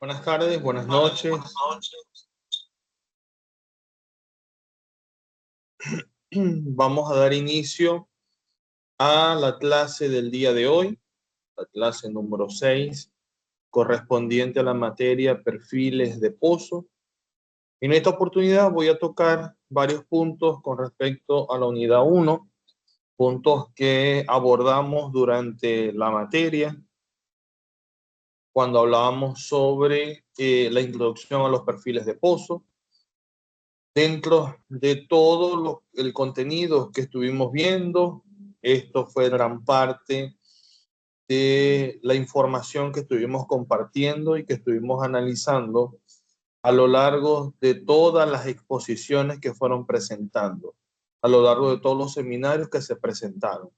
Buenas tardes, buenas noches. Vamos a dar inicio a la clase del día de hoy, la clase número 6, correspondiente a la materia perfiles de pozo. En esta oportunidad voy a tocar varios puntos con respecto a la unidad 1, puntos que abordamos durante la materia cuando hablábamos sobre la introducción a los perfiles de pozo. Dentro de todo el contenido que estuvimos viendo, esto fue gran parte de la información que estuvimos compartiendo y que estuvimos analizando a lo largo de todas las exposiciones que fueron presentando, a lo largo de todos los seminarios que se presentaron.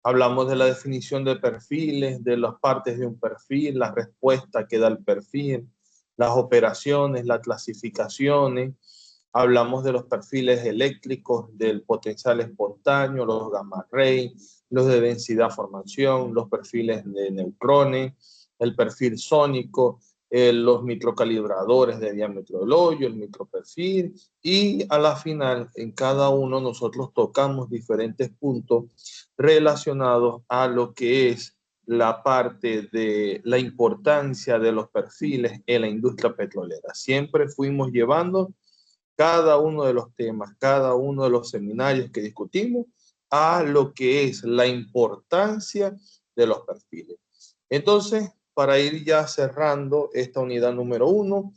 Hablamos de la definición de perfiles, de las partes de un perfil, la respuesta que da el perfil, las operaciones, las clasificaciones. Hablamos de los perfiles eléctricos, del potencial espontáneo, los gamma ray, los de densidad formación, los perfiles de neutrones, el perfil sónico, los microcalibradores de diámetro del hoyo, el microperfil, y a la final en cada uno nosotros tocamos diferentes puntos relacionados a lo que es la parte de la importancia de los perfiles en la industria petrolera. Siempre fuimos llevando cada uno de los temas, cada uno de los seminarios que discutimos a lo que es la importancia de los perfiles. Entonces, para ir ya cerrando esta unidad número 1,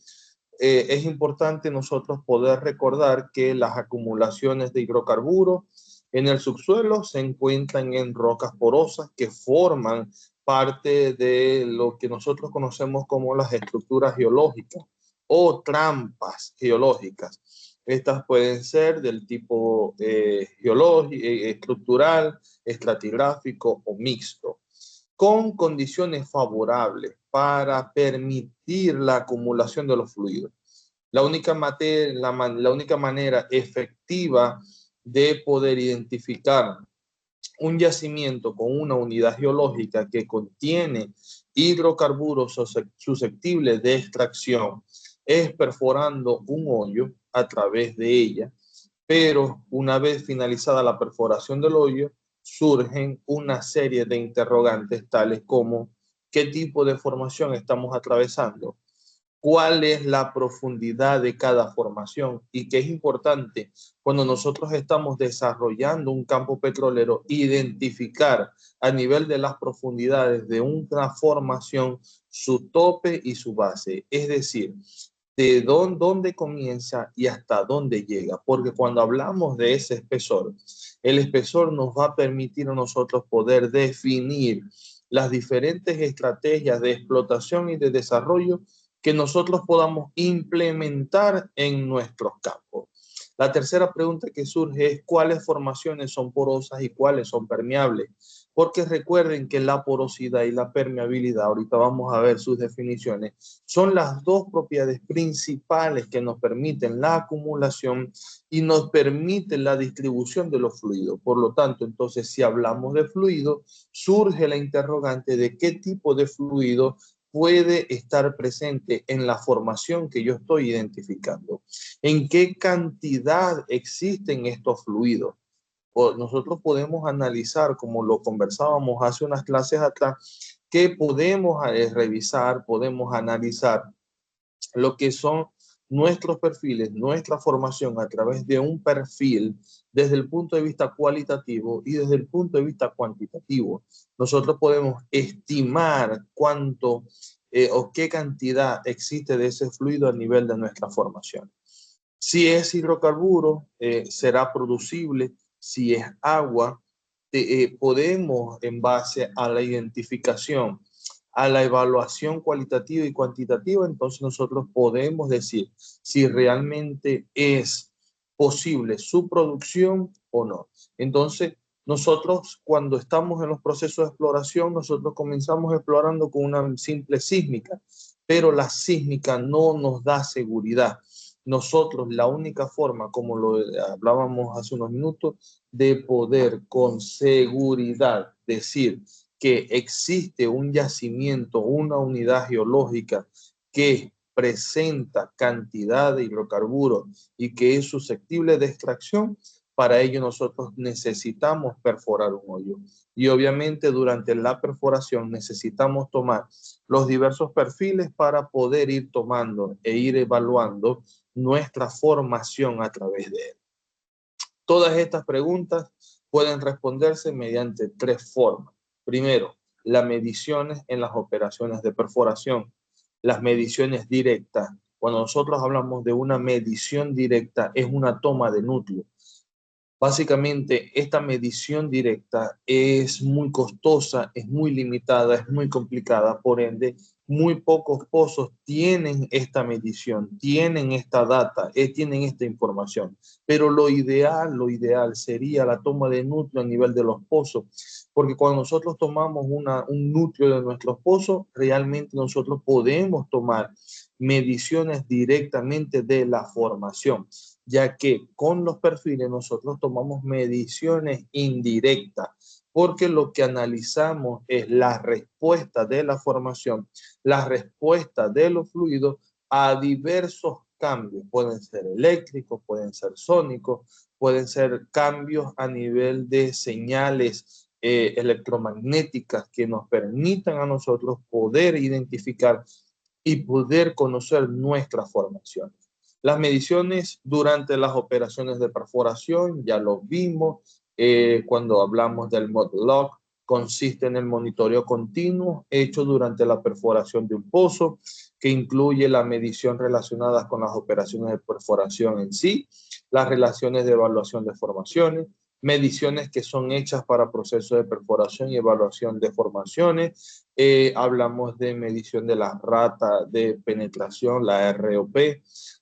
es importante nosotros poder recordar que las acumulaciones de hidrocarburos en el subsuelo se encuentran en rocas porosas que forman parte de lo que nosotros conocemos como las estructuras geológicas o trampas geológicas. Estas pueden ser del tipo estructural, estratigráfico o mixto, con condiciones favorables para permitir la acumulación de los fluidos. La única manera efectiva de poder identificar un yacimiento con una unidad geológica que contiene hidrocarburos susceptibles de extracción es perforando un hoyo a través de ella, pero una vez finalizada la perforación del hoyo, surgen una serie de interrogantes tales como ¿qué tipo de formación estamos atravesando? ¿Cuál es la profundidad de cada formación? Y que es importante cuando nosotros estamos desarrollando un campo petrolero, identificar a nivel de las profundidades de una formación su tope y su base. Es decir, de dónde comienza y hasta dónde llega, porque cuando hablamos de ese espesor, el espesor nos va a permitir a nosotros poder definir las diferentes estrategias de explotación y de desarrollo que nosotros podamos implementar en nuestros campos. La tercera pregunta que surge es cuáles formaciones son porosas y cuáles son permeables, porque recuerden que la porosidad y la permeabilidad, ahorita vamos a ver sus definiciones, son las dos propiedades principales que nos permiten la acumulación y nos permiten la distribución de los fluidos. Por lo tanto, entonces, si hablamos de fluido, surge la interrogante de qué tipo de fluido puede estar presente en la formación que yo estoy identificando. ¿En qué cantidad existen estos fluidos? Nosotros podemos analizar, como lo conversábamos hace unas clases atrás, que podemos revisar, podemos analizar lo que son nuestros perfiles, nuestra formación a través de un perfil desde el punto de vista cualitativo y desde el punto de vista cuantitativo. Nosotros podemos estimar cuánto o qué cantidad existe de ese fluido a nivel de nuestra formación. Si es hidrocarburo, será producible. Si es agua, podemos, en base a la identificación, a la evaluación cualitativa y cuantitativa, entonces nosotros podemos decir si realmente es posible su producción o no. Entonces, nosotros cuando estamos en los procesos de exploración, nosotros comenzamos explorando con una simple sísmica, pero la sísmica no nos da seguridad. Nosotros la única forma, como lo hablábamos hace unos minutos, de poder con seguridad decir que existe un yacimiento, una unidad geológica que presenta cantidad de hidrocarburos y que es susceptible de extracción, para ello nosotros necesitamos perforar un hoyo. Y obviamente durante la perforación necesitamos tomar los diversos perfiles para poder ir tomando e ir evaluando nuestra formación a través de él. Todas estas preguntas pueden responderse mediante tres formas. Primero, las mediciones en las operaciones de perforación. Las mediciones directas. Cuando nosotros hablamos de una medición directa, es una toma de núcleo. Básicamente, esta medición directa es muy costosa, es muy limitada, es muy complicada, por ende, muy pocos pozos tienen esta medición, tienen esta data, tienen esta información. Pero lo ideal sería la toma de núcleo a nivel de los pozos, porque cuando nosotros tomamos un núcleo de nuestros pozos, realmente nosotros podemos tomar mediciones directamente de la formación, ya que con los perfiles nosotros tomamos mediciones indirectas, porque lo que analizamos es la respuesta de la formación, la respuesta de los fluidos a diversos cambios. Pueden ser eléctricos, pueden ser sónicos, pueden ser cambios a nivel de señales electromagnéticas que nos permitan a nosotros poder identificar y poder conocer nuestra formación. Las mediciones durante las operaciones de perforación, ya lo vimos cuando hablamos del MOD-LOG, consiste en el monitoreo continuo hecho durante la perforación de un pozo, que incluye la medición relacionada con las operaciones de perforación en sí, las relaciones de evaluación de formaciones, mediciones que son hechas para procesos de perforación y evaluación de formaciones. Hablamos de medición de la rata de penetración, la ROP,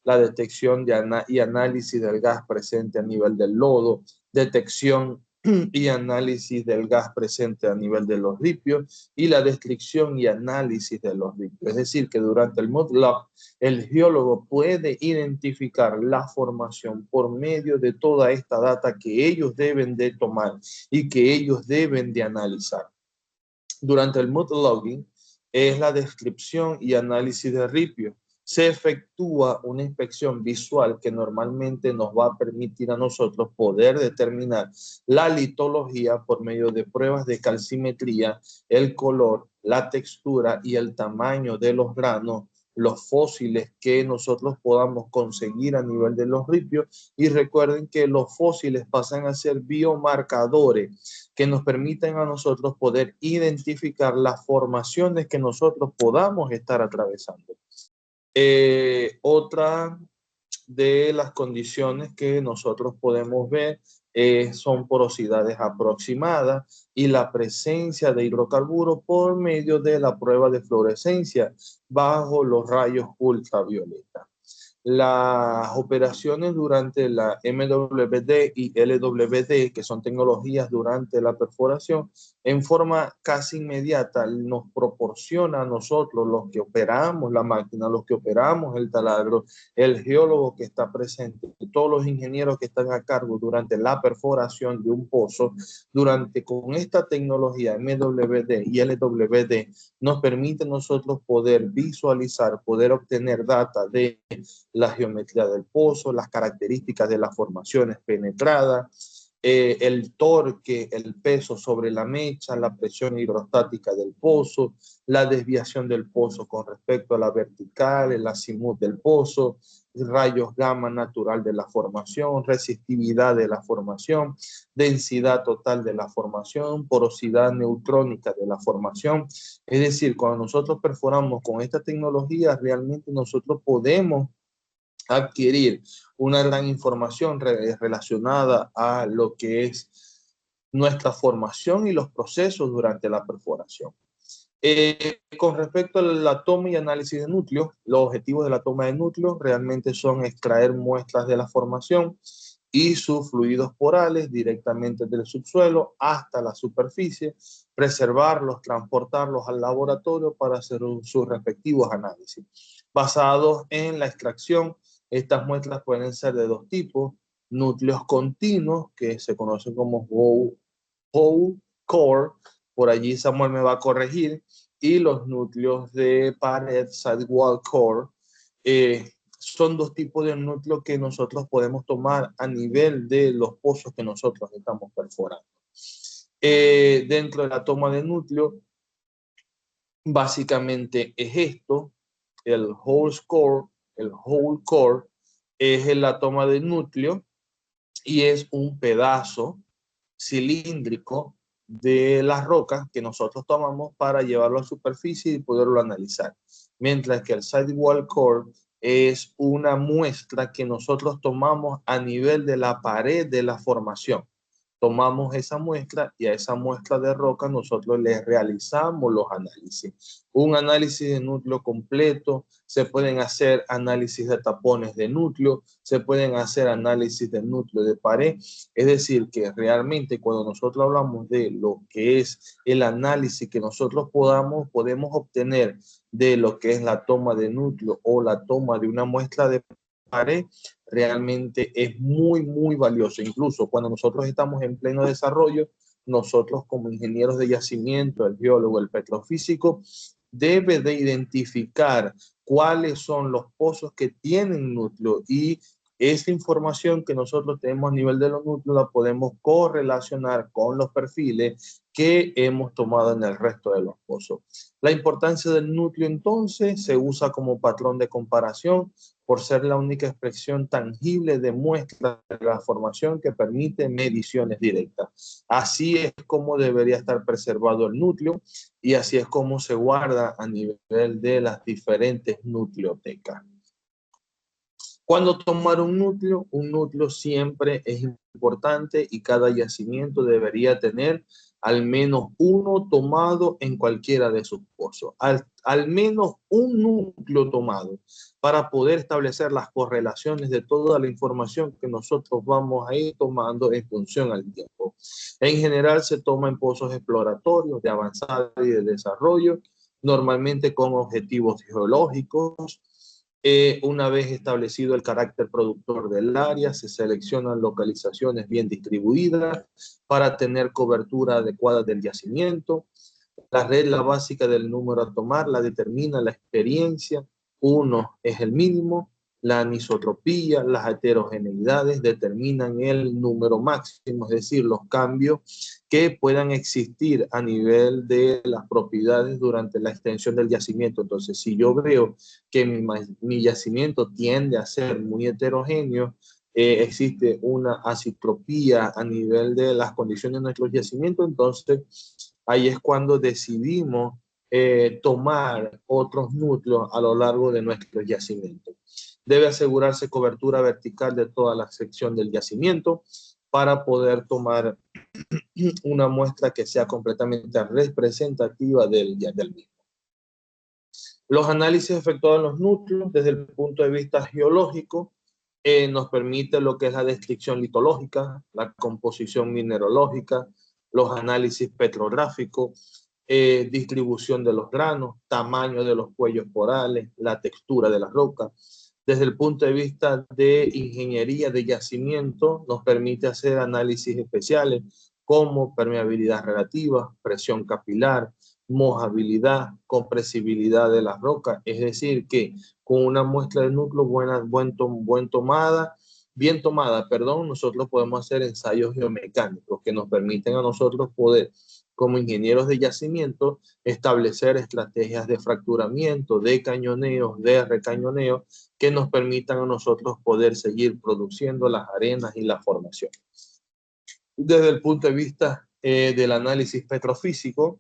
la detección y análisis del gas presente a nivel del lodo, detección y análisis del gas presente a nivel de los ripios y la descripción y análisis de los ripios. Es decir, que durante el MOD-LOG el geólogo puede identificar la formación por medio de toda esta data que ellos deben de tomar y que ellos deben de analizar. Durante el MOD-LOGGING es la descripción y análisis de ripio. Se efectúa una inspección visual que normalmente nos va a permitir a nosotros poder determinar la litología por medio de pruebas de calcimetría, el color, la textura y el tamaño de los granos, los fósiles que nosotros podamos conseguir a nivel de los ripios. Y recuerden que los fósiles pasan a ser biomarcadores que nos permiten a nosotros poder identificar las formaciones que nosotros podamos estar atravesando. Otra de las condiciones que nosotros podemos ver son porosidades aproximadas y la presencia de hidrocarburos por medio de la prueba de fluorescencia bajo los rayos ultravioleta. Las operaciones durante la MWD y LWD, que son tecnologías durante la perforación, en forma casi inmediata nos proporciona a nosotros, los que operamos la máquina, los que operamos el taladro, el geólogo que está presente, todos los ingenieros que están a cargo durante la perforación de un pozo, con esta tecnología MWD y LWD, nos permite a nosotros poder visualizar, poder obtener data de la geometría del pozo, las características de las formaciones penetradas, el torque, el peso sobre la mecha, la presión hidrostática del pozo, la desviación del pozo con respecto a la vertical, el azimut del pozo, rayos gamma natural de la formación, resistividad de la formación, densidad total de la formación, porosidad neutrónica de la formación. Es decir, cuando nosotros perforamos con esta tecnología, realmente nosotros podemos adquirir una gran información relacionada a lo que es nuestra formación y los procesos durante la perforación. Con respecto a la toma y análisis de núcleos, los objetivos de la toma de núcleos realmente son extraer muestras de la formación y sus fluidos porales directamente del subsuelo hasta la superficie, preservarlos, transportarlos al laboratorio para hacer sus respectivos análisis. Basados en la extracción, estas muestras pueden ser de dos tipos: núcleos continuos, que se conocen como whole core, por allí Samuel me va a corregir, y los núcleos de pared, sidewall core, son dos tipos de núcleo que nosotros podemos tomar a nivel de los pozos que nosotros estamos perforando. Dentro de la toma de núcleo, básicamente es esto, el whole core. El whole core es la toma de núcleo y es un pedazo cilíndrico de las rocas que nosotros tomamos para llevarlo a superficie y poderlo analizar. Mientras que el sidewall core es una muestra que nosotros tomamos a nivel de la pared de la formación. Tomamos esa muestra y a esa muestra de roca nosotros le realizamos los análisis. Un análisis de núcleo completo, se pueden hacer análisis de tapones de núcleo, se pueden hacer análisis de núcleo de pared. Es decir, que realmente cuando nosotros hablamos de lo que es el análisis que nosotros podemos obtener de lo que es la toma de núcleo o la toma de una muestra de pared, realmente es muy, muy valioso. Incluso cuando nosotros estamos en pleno desarrollo, nosotros como ingenieros de yacimiento, el geólogo, el petrofísico, debe de identificar cuáles son los pozos que tienen núcleo y esa información que nosotros tenemos a nivel de los núcleos la podemos correlacionar con los perfiles que hemos tomado en el resto de los pozos. La importancia del núcleo entonces se usa como patrón de comparación por ser la única expresión tangible de muestra de la formación que permite mediciones directas. Así es como debería estar preservado el núcleo y así es como se guarda a nivel de las diferentes nucleotecas. Cuando tomar un núcleo siempre es importante y cada yacimiento debería tener al menos uno tomado en cualquiera de sus pozos. Al menos un núcleo tomado para poder establecer las correlaciones de toda la información que nosotros vamos a ir tomando en función al tiempo. En general se toma en pozos exploratorios de avanzada y de desarrollo, normalmente con objetivos geológicos. Una vez establecido el carácter productor del área, se seleccionan localizaciones bien distribuidas para tener cobertura adecuada del yacimiento. La regla básica del número a tomar la determina la experiencia. Uno es el mínimo. La anisotropía, las heterogeneidades determinan el número máximo, es decir, los cambios que puedan existir a nivel de las propiedades durante la extensión del yacimiento. Entonces, si yo veo que mi yacimiento tiende a ser muy heterogéneo, existe una anisotropía a nivel de las condiciones de nuestro yacimiento, entonces ahí es cuando decidimos tomar otros núcleos a lo largo de nuestro yacimiento. Debe asegurarse cobertura vertical de toda la sección del yacimiento para poder tomar una muestra que sea completamente representativa del mismo. Los análisis efectuados en los núcleos desde el punto de vista geológico nos permite lo que es la descripción litológica, la composición mineralógica, los análisis petrográficos, distribución de los granos, tamaño de los cuellos porales, la textura de la roca. Desde el punto de vista de ingeniería de yacimiento, nos permite hacer análisis especiales como permeabilidad relativa, presión capilar, mojabilidad, compresibilidad de la roca. Es decir, que con una muestra de núcleo bien tomada, nosotros podemos hacer ensayos geomecánicos que nos permiten a nosotros poder, como ingenieros de yacimiento, establecer estrategias de fracturamiento, de cañoneo, de recañoneo, que nos permitan a nosotros poder seguir produciendo las arenas y la formación. Desde el punto de vista del análisis petrofísico,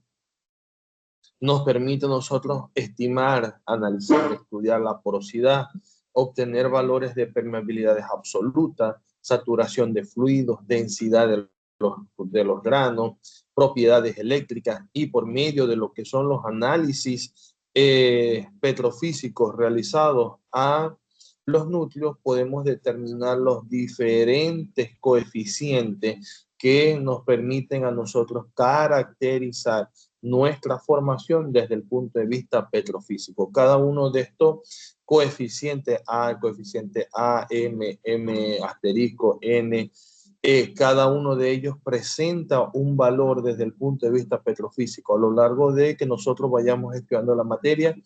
nos permite a nosotros estimar, analizar, estudiar la porosidad, obtener valores de permeabilidades absolutas, saturación de fluidos, densidad de los granos, propiedades eléctricas, y por medio de lo que son los análisis petrofísicos realizados a los núcleos podemos determinar los diferentes coeficientes que nos permiten a nosotros caracterizar nuestra formación desde el punto de vista petrofísico. Cada uno de estos coeficientes A, coeficiente A, M asterisco, N, cada uno de ellos presenta un valor desde el punto de vista petrofísico. A lo largo de que nosotros vayamos estudiando la materia,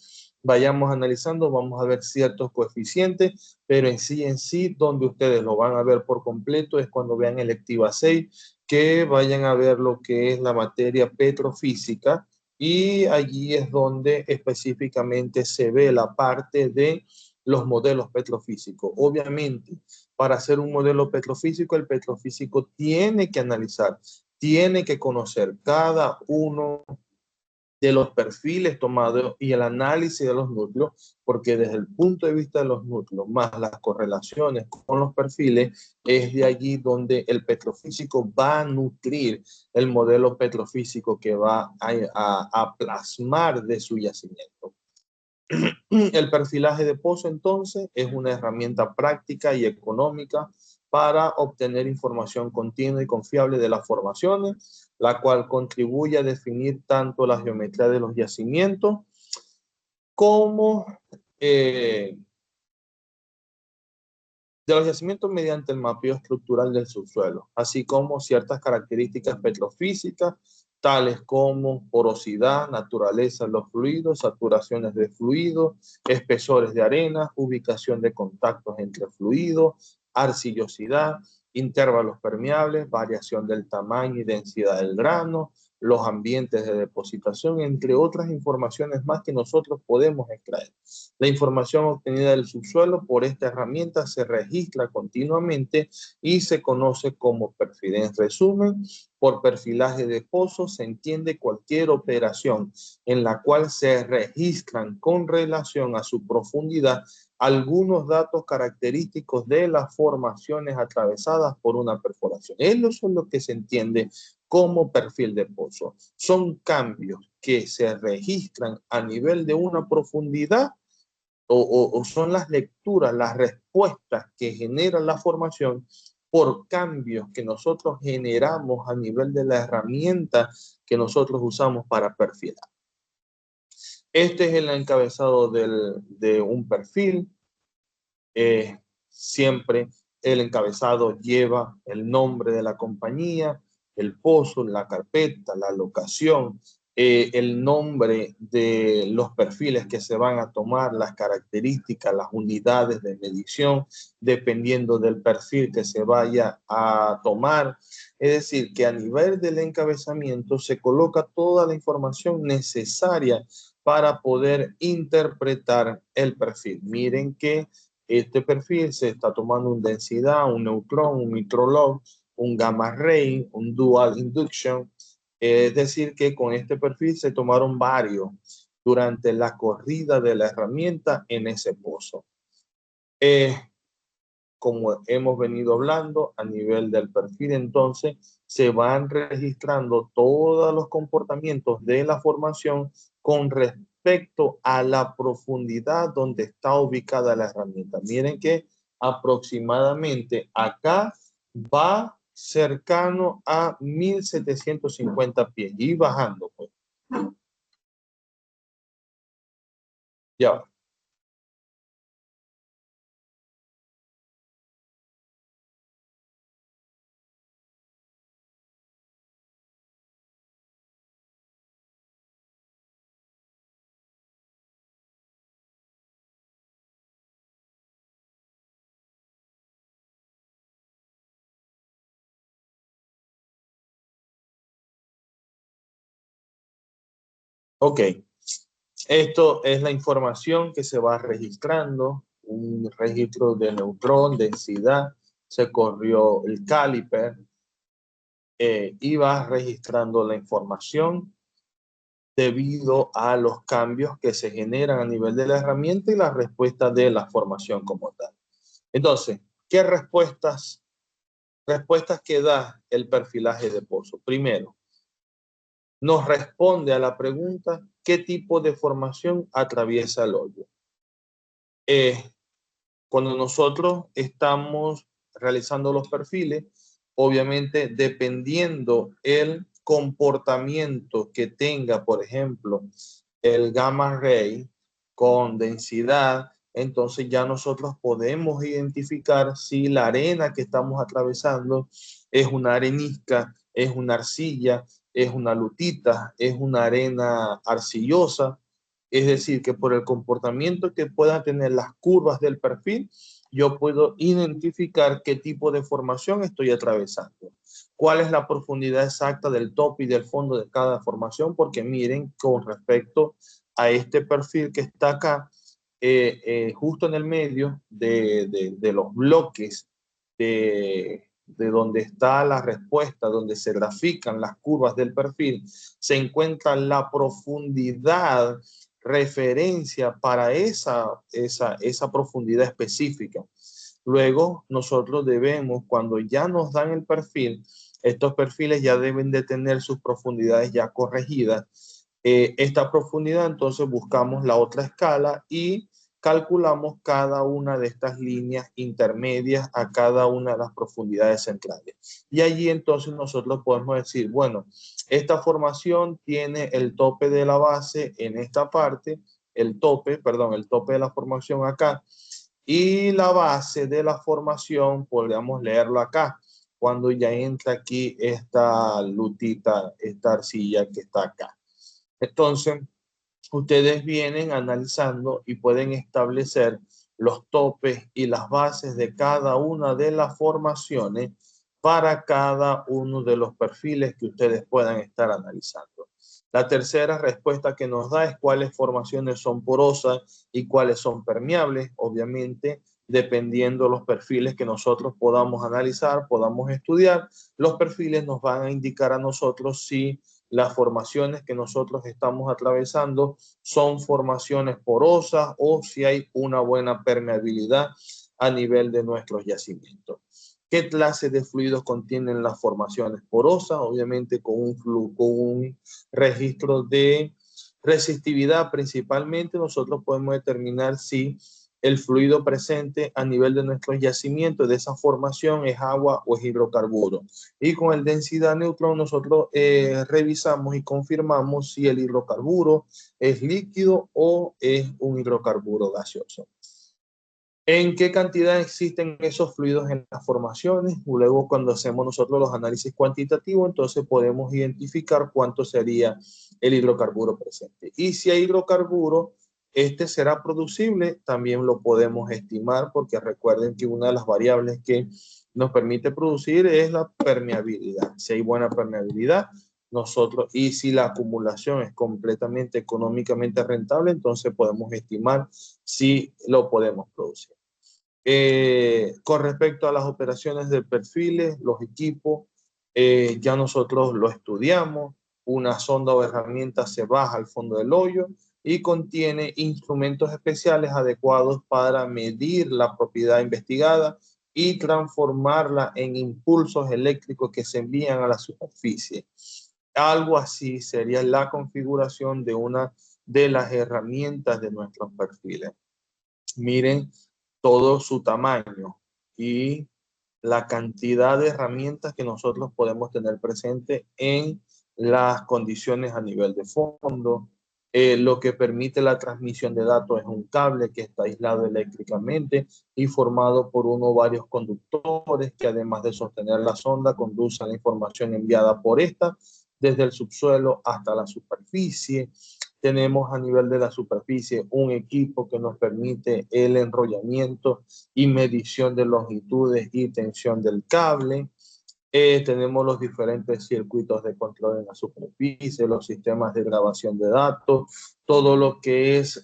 vayamos analizando, vamos a ver ciertos coeficientes, pero en sí, donde ustedes lo van a ver por completo es cuando vean electiva 6, que vayan a ver lo que es la materia petrofísica, y allí es donde específicamente se ve la parte de los modelos petrofísicos. Obviamente, para hacer un modelo petrofísico, el petrofísico tiene que analizar, tiene que conocer cada uno de los perfiles tomados y el análisis de los núcleos, porque desde el punto de vista de los núcleos, más las correlaciones con los perfiles, es de allí donde el petrofísico va a nutrir el modelo petrofísico que va a plasmar de su yacimiento. El perfilaje de pozo, entonces, es una herramienta práctica y económica para obtener información continua y confiable de las formaciones, la cual contribuye a definir tanto la geometría de los yacimientos como mediante el mapeo estructural del subsuelo, así como ciertas características petrofísicas, tales como porosidad, naturaleza de los fluidos, saturaciones de fluidos, espesores de arena, ubicación de contactos entre fluidos, arcillosidad, intervalos permeables, variación del tamaño y densidad del grano, los ambientes de depositación, entre otras informaciones más que nosotros podemos extraer. La información obtenida del subsuelo por esta herramienta se registra continuamente y se conoce como perfil. En resumen, por perfilaje de pozo se entiende cualquier operación en la cual se registran con relación a su profundidad algunos datos característicos de las formaciones atravesadas por una perforación. Eso es lo que se entiende como perfil de pozo. Son cambios que se registran a nivel de una profundidad o son las lecturas, las respuestas que generan la formación por cambios que nosotros generamos a nivel de la herramienta que nosotros usamos para perfilar. Este es el encabezado de un perfil. Siempre el encabezado lleva el nombre de la compañía, el pozo, la carpeta, la locación, el nombre de los perfiles que se van a tomar, las características, las unidades de medición, dependiendo del perfil que se vaya a tomar. Es decir, que a nivel del encabezamiento se coloca toda la información necesaria para poder interpretar el perfil. Miren que este perfil se está tomando una densidad, un neutrón, un microlog, un gamma ray, un dual induction. Es decir, que con este perfil se tomaron varios durante la corrida de la herramienta en ese pozo. Como hemos venido hablando, a nivel del perfil, entonces, se van registrando todos los comportamientos de la formación con respecto a la profundidad donde está ubicada la herramienta. Miren que aproximadamente acá va cercano a 1750 pies y bajando, pues. Ya. Ok. Esto es la información que se va registrando, un registro de neutrón, densidad, se corrió el caliper y va registrando la información debido a los cambios que se generan a nivel de la herramienta y la respuesta de la formación como tal. Entonces, ¿qué respuestas que da el perfilaje de pozo? Primero, nos responde a la pregunta ¿qué tipo de formación atraviesa el hoyo? Cuando nosotros estamos realizando los perfiles, obviamente dependiendo el comportamiento que tenga, por ejemplo, el gamma ray con densidad, entonces ya nosotros podemos identificar si la arena que estamos atravesando es una arenisca, es una arcilla, es una lutita, es una arena arcillosa. Es decir, que por el comportamiento que puedan tener las curvas del perfil, yo puedo identificar qué tipo de formación estoy atravesando. ¿Cuál es la profundidad exacta del tope y del fondo de cada formación? Porque miren, con respecto a este perfil que está acá, justo en el medio de los bloques de donde está la respuesta, donde se grafican las curvas del perfil, se encuentra la profundidad referencia para esa profundidad específica. Luego, nosotros debemos, cuando ya nos dan el perfil, estos perfiles ya deben de tener sus profundidades ya corregidas. Esta profundidad, entonces buscamos la otra escala y calculamos cada una de estas líneas intermedias a cada una de las profundidades centrales. Y allí entonces nosotros podemos decir, bueno, esta formación tiene el tope de la base en esta parte, el tope de la formación acá, y la base de la formación, podríamos leerlo acá, cuando ya entra aquí esta lutita, esta arcilla que está acá. Entonces, ustedes vienen analizando y pueden establecer los topes y las bases de cada una de las formaciones para cada uno de los perfiles que ustedes puedan estar analizando. La tercera respuesta que nos da es cuáles formaciones son porosas y cuáles son permeables, obviamente, dependiendo los perfiles que nosotros podamos analizar, podamos estudiar, los perfiles nos van a indicar a nosotros si las formaciones que nosotros estamos atravesando son formaciones porosas o si hay una buena permeabilidad a nivel de nuestros yacimientos. ¿Qué clase de fluidos contienen las formaciones porosas? Obviamente con un registro de resistividad principalmente, nosotros podemos determinar si el fluido presente a nivel de nuestros yacimientos de esa formación es agua o es hidrocarburo. Y con el densidad neutrón nosotros revisamos y confirmamos si el hidrocarburo es líquido o es un hidrocarburo gaseoso. ¿En qué cantidad existen esos fluidos en las formaciones? Luego, cuando hacemos nosotros los análisis cuantitativos, entonces podemos identificar cuánto sería el hidrocarburo presente. Y si hay hidrocarburo, este será producible, también lo podemos estimar, porque recuerden que una de las variables que nos permite producir es la permeabilidad. Si hay buena permeabilidad, nosotros, y si la acumulación es completamente económicamente rentable, entonces podemos estimar si lo podemos producir. Con respecto a las operaciones de perfiles, los equipos, ya nosotros lo estudiamos. Una sonda o herramienta se baja al fondo del hoyo y contiene instrumentos especiales adecuados para medir la propiedad investigada y transformarla en impulsos eléctricos que se envían a la superficie. Algo así sería la configuración de una de las herramientas de nuestros perfiles. Miren todo su tamaño y la cantidad de herramientas que nosotros podemos tener presente en las condiciones a nivel de fondo. Lo que permite la transmisión de datos es un cable que está aislado eléctricamente y formado por uno o varios conductores que, además de sostener la sonda, conducen la información enviada por esta desde el subsuelo hasta la superficie. Tenemos a nivel de la superficie un equipo que nos permite el enrollamiento y medición de longitudes y tensión del cable. Tenemos los diferentes circuitos de control en la superficie, los sistemas de grabación de datos, todo lo que es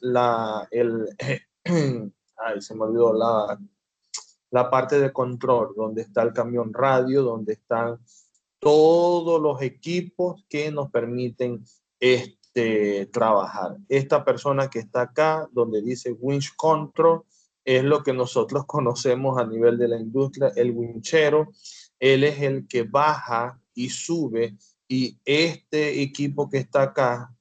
se me olvidó la parte de control, donde está el camión radio, donde están todos los equipos que nos permiten trabajar. Esta persona que está acá, donde dice winch control, es lo que nosotros conocemos a nivel de la industria, el winchero. Él es el que baja y sube, y este equipo que está acá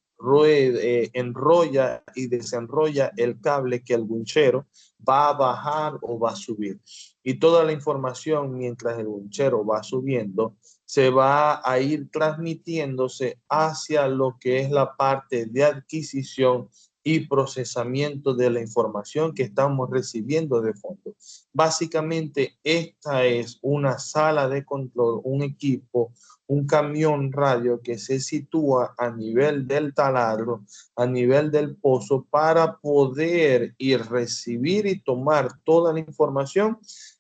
enrolla y desenrolla el cable que el winchero va a bajar o va a subir. Y toda la información, mientras el winchero va subiendo, se va a ir transmitiéndose hacia lo que es la parte de adquisición y procesamiento de la información que estamos recibiendo de fondo. Básicamente, esta es una sala de control, un equipo, un camión radio que se sitúa a nivel del taladro, a nivel del pozo, para poder ir recibir y tomar toda la información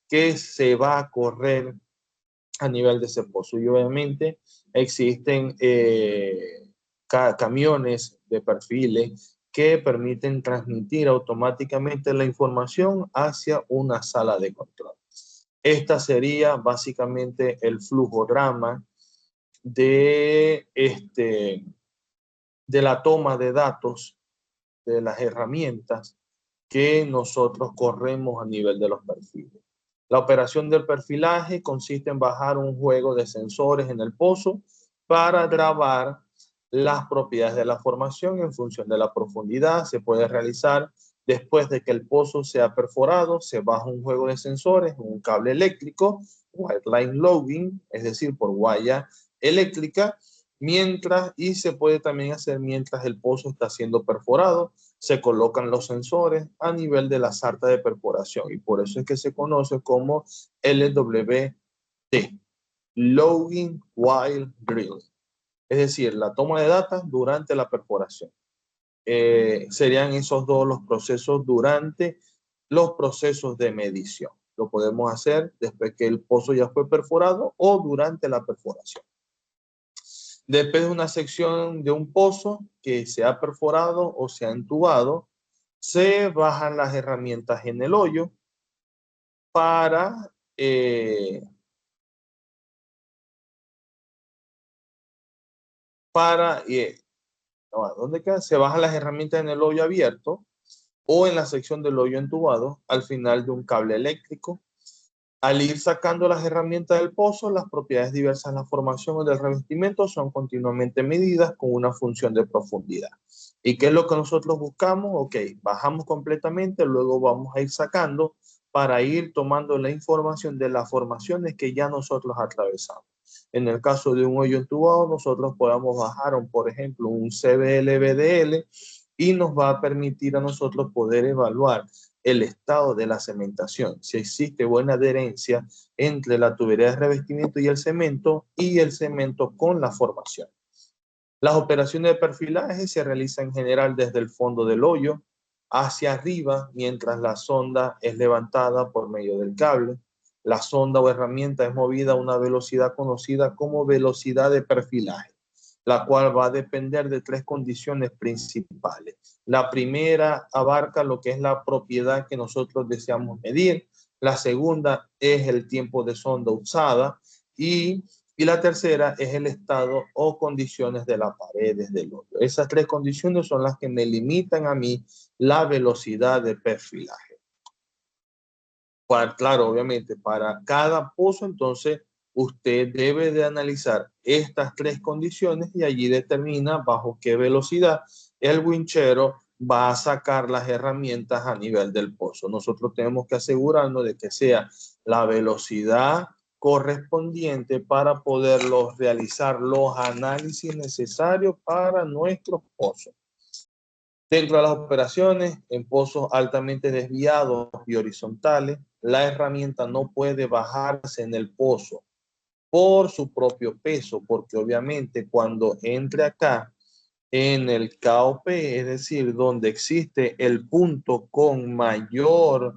que se va a correr a nivel de ese pozo. Y obviamente existen camiones de perfiles que permiten transmitir automáticamente la información hacia una sala de control. Esta sería básicamente el flujograma de, de la toma de datos de las herramientas que nosotros corremos a nivel de los perfiles. La operación del perfilaje consiste en bajar un juego de sensores en el pozo para grabar las propiedades de la formación en función de la profundidad. Se puede realizar después de que el pozo sea perforado. Se baja un juego de sensores, un cable eléctrico, white line logging, es decir, por huella eléctrica, y se puede también hacer mientras el pozo está siendo perforado. Se colocan los sensores a nivel de la sarta de perforación y por eso es que se conoce como LWD, Logging While Drilling, es decir, la toma de datos durante la perforación. Serían esos dos los procesos durante los procesos de medición. Lo podemos hacer después que el pozo ya fue perforado o durante la perforación. Después de una sección de un pozo que se ha perforado o se ha entubado, se bajan las herramientas en el hoyo para ¿dónde queda? Se bajan las herramientas en el hoyo abierto o en la sección del hoyo entubado al final de un cable eléctrico. Al ir sacando las herramientas del pozo, las propiedades diversas de la formación o del revestimiento son continuamente medidas con una función de profundidad. ¿Y qué es lo que nosotros buscamos? Ok, bajamos completamente, luego vamos a ir sacando para ir tomando la información de las formaciones que ya nosotros atravesamos. En el caso de un hoyo entubado, nosotros podemos bajar, por ejemplo, un CBL-BDL y nos va a permitir a nosotros poder evaluar el estado de la cementación, si existe buena adherencia entre la tubería de revestimiento y el cemento con la formación. Las operaciones de perfilaje se realizan en general desde el fondo del hoyo hacia arriba, mientras la sonda es levantada por medio del cable. La sonda o herramienta es movida a una velocidad conocida como velocidad de perfilaje, la cual va a depender de tres condiciones principales. La primera abarca lo que es la propiedad que nosotros deseamos medir. La segunda es el tiempo de sonda usada y la tercera es el estado o condiciones de las paredes del hoyo. Esas tres condiciones son las que me limitan a mí la velocidad de perfilaje. Claro, obviamente, para cada pozo, entonces, usted debe de analizar estas tres condiciones y allí determina bajo qué velocidad el winchero va a sacar las herramientas a nivel del pozo. Nosotros tenemos que asegurarnos de que sea la velocidad correspondiente para poder realizar los análisis necesarios para nuestros pozos. Dentro de las operaciones, en pozos altamente desviados y horizontales, la herramienta no puede bajarse en el pozo por su propio peso, porque obviamente cuando entre acá en el KOP, es decir, donde existe el punto con mayor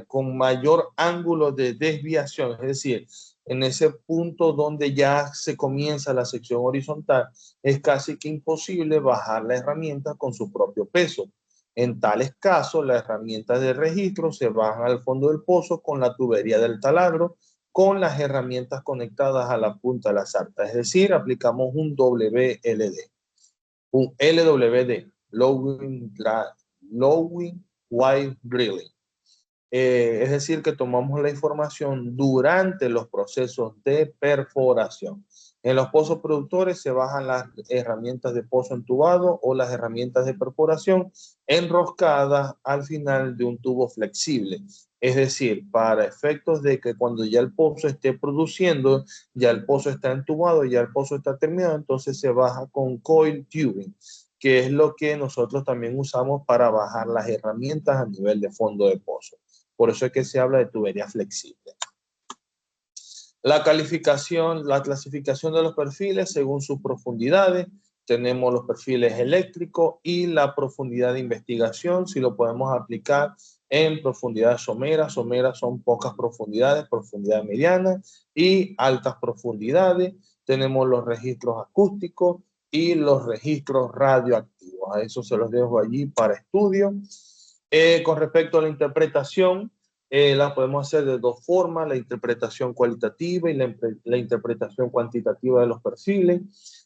con mayor ángulo de desviación, es decir, en ese punto donde ya se comienza la sección horizontal, es casi que imposible bajar la herramienta con su propio peso. En tales casos, las herramientas de registro se bajan al fondo del pozo con la tubería del taladro, con las herramientas conectadas a la punta de la sarta. Es decir, aplicamos un WLD, un LWD, Lowing While Drilling. Es decir, que tomamos la información durante los procesos de perforación. En los pozos productores se bajan las herramientas de pozo entubado o las herramientas de perforación enroscadas al final de un tubo flexible. Es decir, para efectos de que cuando ya el pozo esté produciendo, ya el pozo está entubado, ya el pozo está terminado, entonces se baja con coil tubing, que es lo que nosotros también usamos para bajar las herramientas a nivel de fondo de pozo. Por eso es que se habla de tubería flexible. La clasificación de los perfiles según sus profundidades. Tenemos los perfiles eléctricos y la profundidad de investigación, si lo podemos aplicar en profundidades someras. Someras son pocas profundidades, profundidad mediana y altas profundidades. Tenemos los registros acústicos y los registros radioactivos. A eso se los dejo allí para estudio. Con respecto a la interpretación, la podemos hacer de dos formas: la interpretación cualitativa y la interpretación cuantitativa de los perfiles.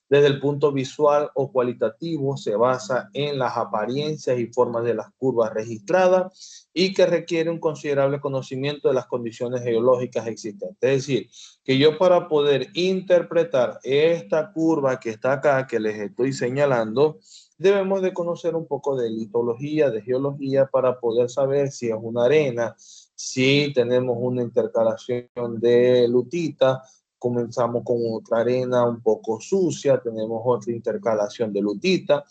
Desde el punto visual o cualitativo se basa en las apariencias y formas de las curvas registradas y que requiere un considerable conocimiento de las condiciones geológicas existentes. Es decir, que yo para poder interpretar esta curva que está acá, que les estoy señalando, debemos de conocer un poco de litología, de geología, para poder saber si es una arena, si tenemos una intercalación de lutita. Comenzamos con otra arena un poco sucia, tenemos otra intercalación de lutita,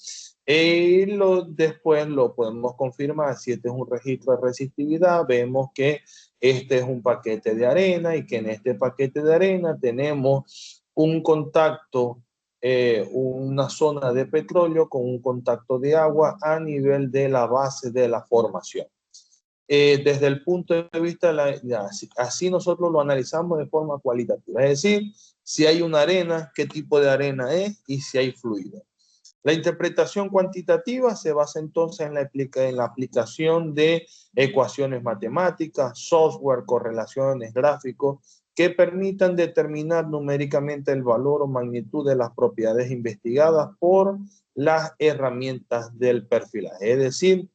y después lo podemos confirmar. Si este es un registro de resistividad, vemos que este es un paquete de arena y que en este paquete de arena tenemos un contacto, una zona de petróleo con un contacto de agua a nivel de la base de la formación. Desde el punto de vista, así nosotros lo analizamos de forma cualitativa, es decir, si hay una arena, qué tipo de arena es y si hay fluido. La interpretación cuantitativa se basa entonces en la aplicación de ecuaciones matemáticas, software, correlaciones, gráficos, que permitan determinar numéricamente el valor o magnitud de las propiedades investigadas por las herramientas del perfilaje. Es decir,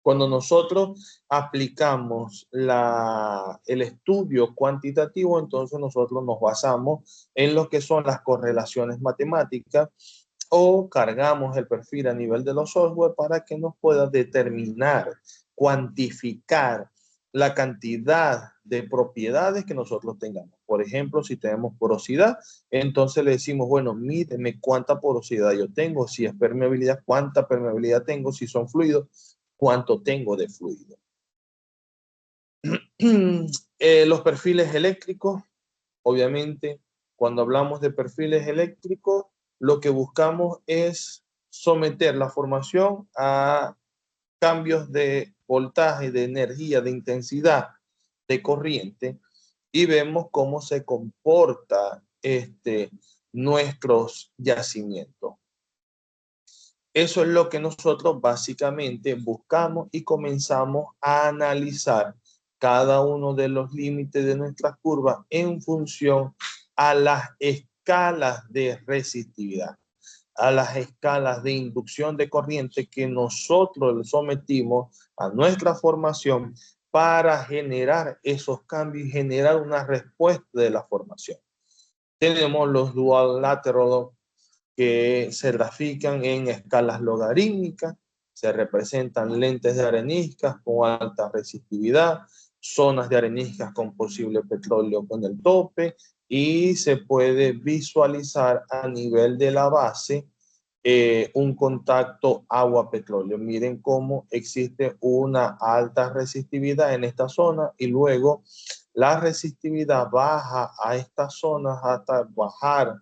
cuando nosotros aplicamos el estudio cuantitativo, entonces nosotros nos basamos en lo que son las correlaciones matemáticas o cargamos el perfil a nivel de los software para que nos pueda determinar, cuantificar la cantidad de propiedades que nosotros tengamos. Por ejemplo, si tenemos porosidad, entonces le decimos, bueno, mídeme cuánta porosidad yo tengo. Si es permeabilidad, cuánta permeabilidad tengo. Si son fluidos, cuánto tengo de fluido. Los perfiles eléctricos, obviamente, cuando hablamos de perfiles eléctricos, lo que buscamos es someter la formación a cambios de voltaje, de energía, de intensidad, de corriente, y vemos cómo se comporta nuestros yacimientos. Eso es lo que nosotros básicamente buscamos y comenzamos a analizar cada uno de los límites de nuestras curvas en función a las escalas de resistividad, a las escalas de inducción de corriente que nosotros le sometimos a nuestra formación para generar esos cambios y generar una respuesta de la formación. Tenemos los dual lateral, que se grafican en escalas logarítmicas, se representan lentes de areniscas con alta resistividad, zonas de areniscas con posible petróleo con el tope, y se puede visualizar a nivel de la base un contacto agua-petróleo. Miren cómo existe una alta resistividad en esta zona y luego la resistividad baja a estas zonas hasta bajar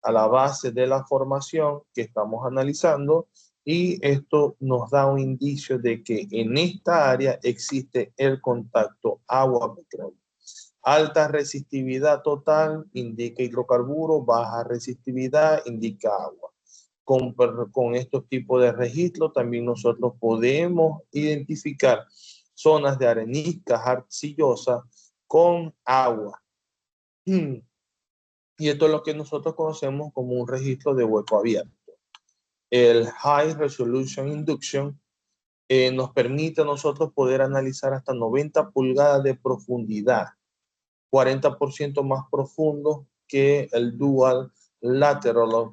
a la base de la formación que estamos analizando, y esto nos da un indicio de que en esta área existe el contacto agua-petróleo. Alta resistividad total indica hidrocarburo, baja resistividad indica agua. Con estos tipos de registros también nosotros podemos identificar zonas de areniscas arcillosas con agua. Y esto es lo que nosotros conocemos como un registro de hueco abierto. El High Resolution Induction nos permite a nosotros poder analizar hasta 90 pulgadas de profundidad, 40% más profundo que el Dual Lateral,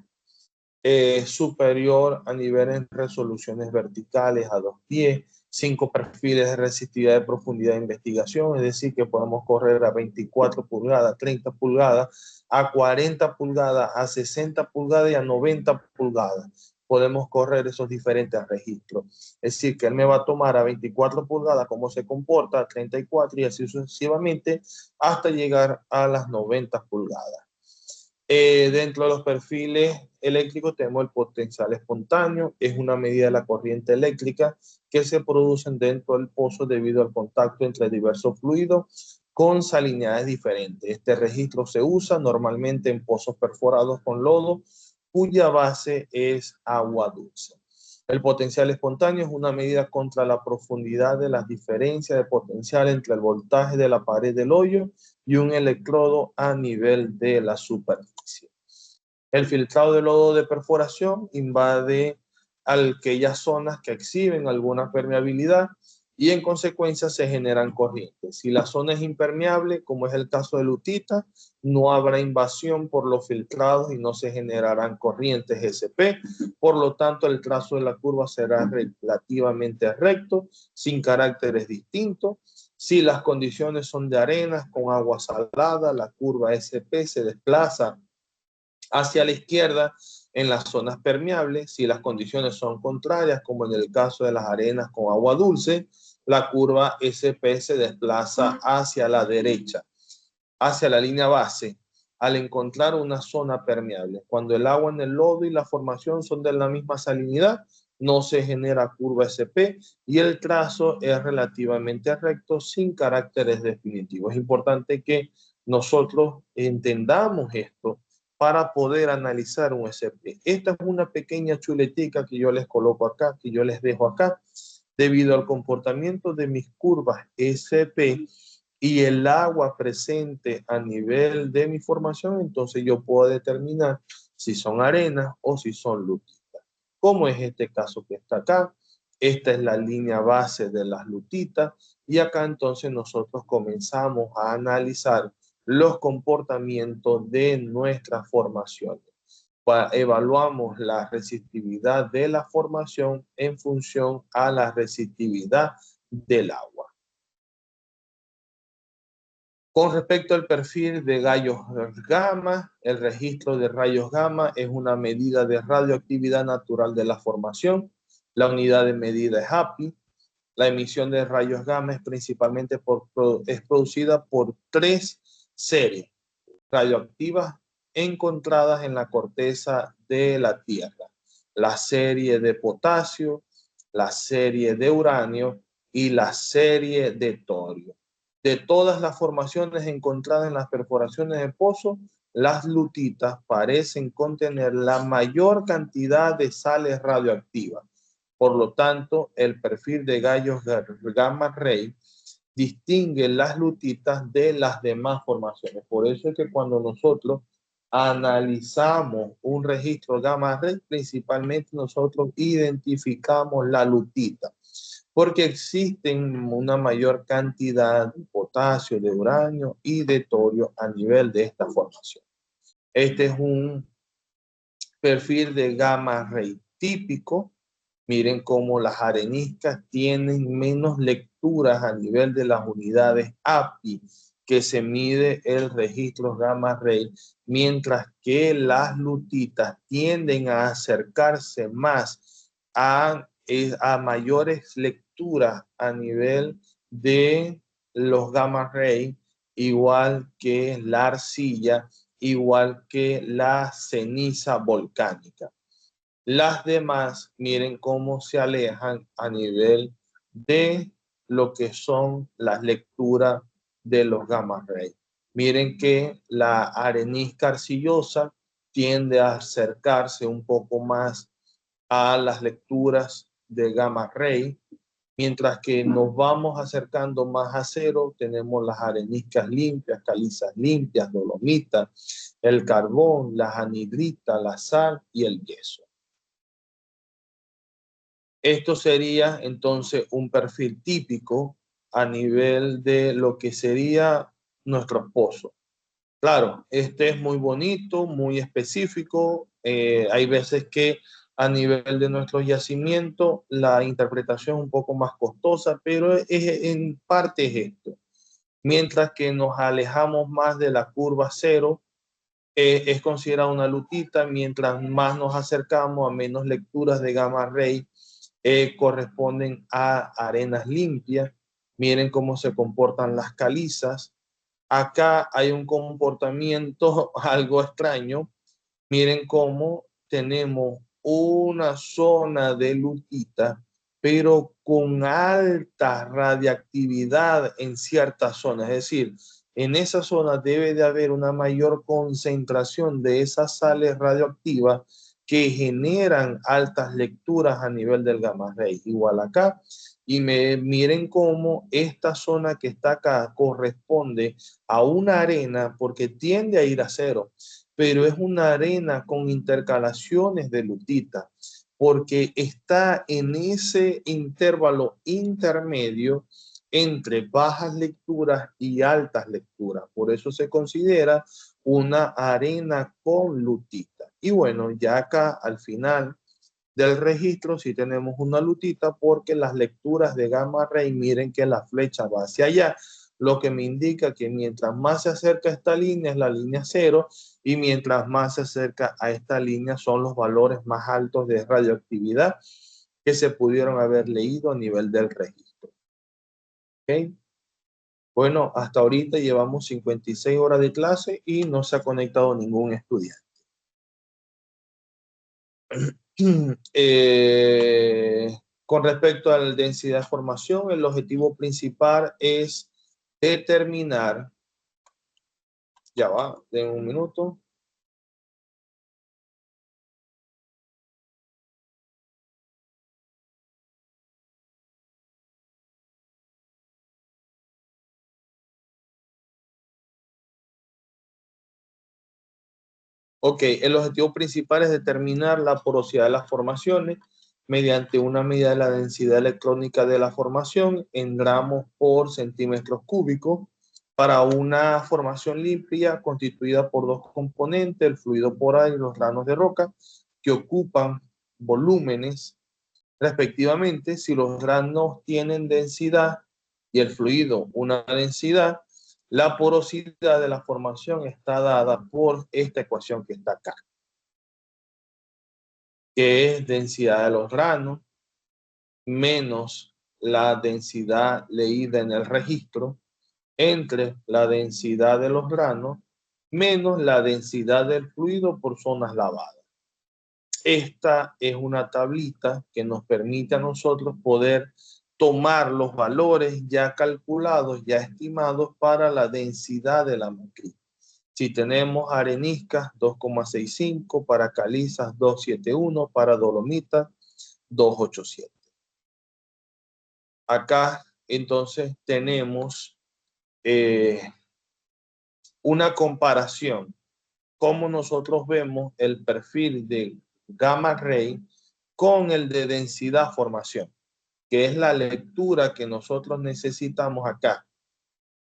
superior a niveles de resoluciones verticales a 2 pies 5 perfiles de resistividad de profundidad de investigación, es decir, que podemos correr a 24 pulgadas, 30 pulgadas, a 40 pulgadas, a 60 pulgadas y a 90 pulgadas. Podemos correr esos diferentes registros. Es decir, que él me va a tomar a 24 pulgadas cómo se comporta, a 34 y así sucesivamente hasta llegar a las 90 pulgadas. Dentro de los perfiles eléctricos tenemos el potencial espontáneo, es una medida de la corriente eléctrica que se producen dentro del pozo debido al contacto entre diversos fluidos con salinidades diferentes. Este registro se usa normalmente en pozos perforados con lodo cuya base es agua dulce. El potencial espontáneo es una medida contra la profundidad de las diferencias de potencial entre el voltaje de la pared del hoyo y un electrodo a nivel de la superficie. El filtrado de lodo de perforación invade aquellas zonas que exhiben alguna permeabilidad y en consecuencia se generan corrientes. Si la zona es impermeable, como es el caso de lutita, no habrá invasión por los filtrados y no se generarán corrientes SP. Por lo tanto, el trazo de la curva será relativamente recto, sin caracteres distintos. Si las condiciones son de arenas con agua salada, la curva SP se desplaza hacia la izquierda en las zonas permeables. Si las condiciones son contrarias, como en el caso de las arenas con agua dulce, la curva SP se desplaza hacia la derecha, hacia la línea base, al encontrar una zona permeable. Cuando el agua en el lodo y la formación son de la misma salinidad, no se genera curva SP y el trazo es relativamente recto sin caracteres definitivos. Es importante que nosotros entendamos esto para poder analizar un SP. Esta es una pequeña chuletica que yo les coloco acá, que yo les dejo acá, debido al comportamiento de mis curvas SP y el agua presente a nivel de mi formación, entonces yo puedo determinar si son arenas o si son lutitas. Como es este caso que está acá, esta es la línea base de las lutitas y acá entonces nosotros comenzamos a analizar los comportamientos de nuestras formaciones. Evaluamos la resistividad de la formación en función a la resistividad del agua. Con respecto al perfil de rayos gamma, el registro de rayos gamma es una medida de radioactividad natural de la formación. La unidad de medida es API. La emisión de rayos gamma es principalmente es producida por 3 series radioactivas encontradas en la corteza de la Tierra. La serie de potasio, la serie de uranio y la serie de torio. De todas las formaciones encontradas en las perforaciones de pozo, las lutitas parecen contener la mayor cantidad de sales radioactivas. Por lo tanto, el perfil de rayos gamma ray distingue las lutitas de las demás formaciones. Por eso es que cuando nosotros analizamos un registro gamma ray, principalmente nosotros identificamos la lutita, porque existen una mayor cantidad de potasio, de uranio y de torio a nivel de esta formación. Este es un perfil de gamma ray típico. Miren cómo las areniscas tienen menos lecturas a nivel de las unidades API que se mide el registro gamma ray, mientras que las lutitas tienden a acercarse más a mayores lecturas a nivel de los gamma ray, igual que la arcilla, igual que la ceniza volcánica. Las demás, miren cómo se alejan a nivel de lo que son las lecturas de los gamma ray. Miren que la arenisca arcillosa tiende a acercarse un poco más a las lecturas de gamma ray, mientras que nos vamos acercando más a cero, tenemos las areniscas limpias, calizas limpias, dolomitas, el carbón, las anhidritas, la sal y el yeso. Esto sería entonces un perfil típico a nivel de lo que sería nuestro pozo. Claro, este es muy bonito, muy específico. Hay veces que A nivel de nuestro yacimiento, la interpretación es un poco más costosa, pero en parte es esto. Mientras que nos alejamos más de la curva cero, es considerada una lutita. Mientras más nos acercamos a menos lecturas de gamma ray, corresponden a arenas limpias. Miren cómo se comportan las calizas. Acá hay un comportamiento algo extraño. Miren cómo tenemos una zona de lutita, pero con alta radiactividad en ciertas zonas. Es decir, en esa zona debe de haber una mayor concentración de esas sales radioactivas que generan altas lecturas a nivel del gamma ray. Igual acá. Y miren cómo esta zona que está acá corresponde a una arena porque tiende a ir a cero, pero es una arena con intercalaciones de lutita, porque está en ese intervalo intermedio entre bajas lecturas y altas lecturas. Por eso se considera una arena con lutita. Y bueno, ya acá al final del registro sí tenemos una lutita porque las lecturas de gamma ray, miren que la flecha va hacia allá, lo que me indica que mientras más se acerca a esta línea es la línea cero, y mientras más se acerca a esta línea son los valores más altos de radioactividad que se pudieron haber leído a nivel del registro. ¿Okay? Bueno, hasta ahorita llevamos 56 horas de clase y no se ha conectado ningún estudiante. Con respecto a la densidad de formación, el objetivo principal es determinar, ya va, de un minuto. Ok, el objetivo principal es determinar la porosidad de las formaciones mediante una medida de la densidad electrónica de la formación en gramos por centímetros cúbicos para una formación limpia constituida por dos componentes, el fluido porar y los granos de roca, que ocupan volúmenes respectivamente. Si los granos tienen densidad y el fluido una densidad, la porosidad de la formación está dada por esta ecuación que está acá, que es densidad de los granos menos la densidad leída en el registro entre la densidad de los granos menos la densidad del fluido por zonas lavadas. Esta es una tablita que nos permite a nosotros poder tomar los valores ya calculados, ya estimados para la densidad de la matriz. Si tenemos areniscas 2,65, para calizas 2,71, para dolomitas 2,87. Acá entonces tenemos una comparación, cómo nosotros vemos el perfil de gamma ray con el de densidad formación, que es la lectura que nosotros necesitamos acá.